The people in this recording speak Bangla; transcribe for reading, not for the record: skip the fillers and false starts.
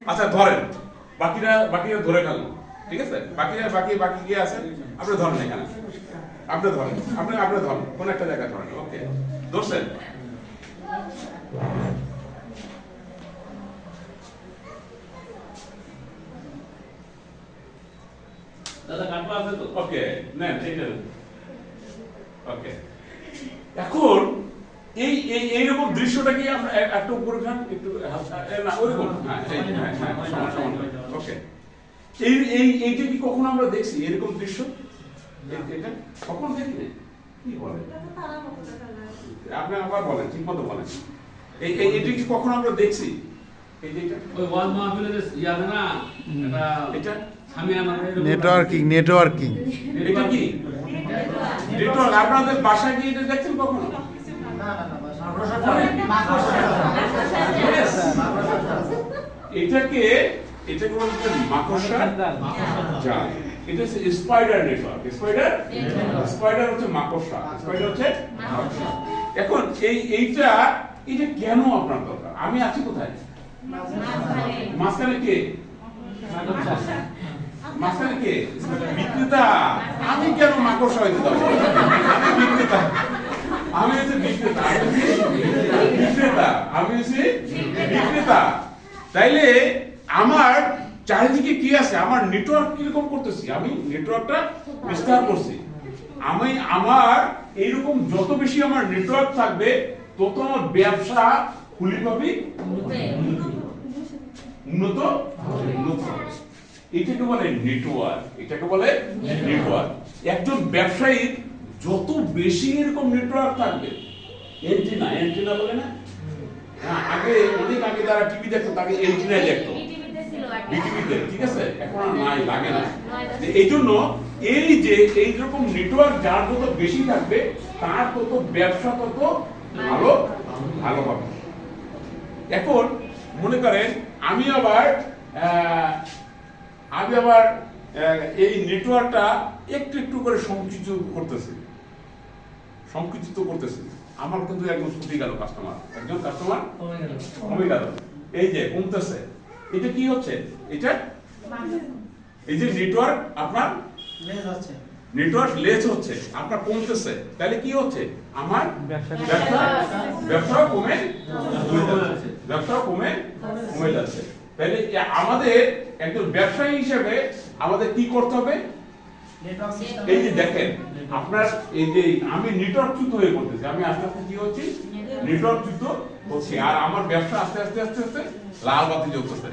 আচ্ছা ধরেন, বাকিরা ধরে ফেলেন, ঠিক আছে? বাকি কে আছেন? আপনি ধরেন এখানে, আপনি ধরেন কোন একটা জায়গায় ধরেন। ওকে, ধরছেন? দাদা কাটবা আছে তো? ওকে, নেন এইটা। ওকে, এখন এইরকম দৃশ্যটা কি আমরা একটু উপরে খান, একটু না ওইরকম, হ্যাঁ সমান। ওকে, এইটা কি কখনো আমরা দেখছি এরকম দৃশ্য? এটা কখন দেখি না? কি বলেন আপনি? আবার বলেন, ঠিক মতো বলেন। এইটা কি কখনো আমরা দেখছি? ওই ওয়াজ মাহফিলে যে ইয়াদ না এটা সামিয়ানা নেটওয়ার্কিং এটা কি নেটওয়ার্ক? আপনাদের বাসায় কি এটা দেখছেন কখনো? এটাকে বলা হচ্ছে মাকড়সা জাল। এটা হচ্ছে স্পাইডার নেটওয়ার্ক। স্পাইডার হচ্ছে মাকড়সা, স্পাইডার হচ্ছে মাকড়সা। এখন এইটা কেন আপনার দরকার? আমি আছি কোথায়? মাঝখানে কে? বিক্রেতা। আমি কেন মাকড়সা হইতে যাবো? আমি বিক্রেতা। আমি হচ্ছে বিক্রেতা। তাইলে আমার চারিদিকে কি আছে? আমার নেটওয়ার্ক কিরকম করতেছি? আমি নেটওয়ার্কটা বিস্তার করছি। আমি আমার এইরকম যত বেশি আমার নেটওয়ার্ক থাকবে, তত আমার ব্যবসা খুলিভাবে উন্নত হবে। এটাকে বলে নেটওয়ার্ক। একজন ব্যবসায়ীর যত বেশি এরকম নেটওয়ার্ক থাকবে, এন্টিনা বলে না? হ্যাঁ, অনেক আগে যারা টিভি দেখতো তাকে এন্টিনা দেখতো, বিটিভিতে, ঠিক আছে? এখন আর নাই, লাগে না। এই জন্য এইরকম নেটওয়ার্ক যার যত বেশি থাকবে, তার তত ব্যবসা তত ভালো হবে। এখন মনে করেন আমি আবার এই নেটওয়ার্কটা একটু করে সংকুচিত করতেছি। আমার কিন্তু একদম ছুটি গেল একজন কাস্টমার কমে গেল। এই যে কমতেছে, এটা কি হচ্ছে? এই যে নেটওয়ার্ক আপনার লেস হচ্ছে, আপনার কমতেছে। তাহলে কি হচ্ছে? আমার ব্যবসা কমে যাচ্ছে। তাহলে আমাদের একজন ব্যবসায়ী হিসেবে আমাদের কি করতে হবে? এই যে দেখেন, আপনার এই যে আমি নেটওয়ার্কচ্যুত হয়ে পড়তেছি, আমি আস্তে আস্তে কি হচ্ছে? নেটওয়ার্কচ্যুত হচ্ছি, আর আমার ব্যবসা আস্তে আস্তে লাল বাতি জ্বলতেছে।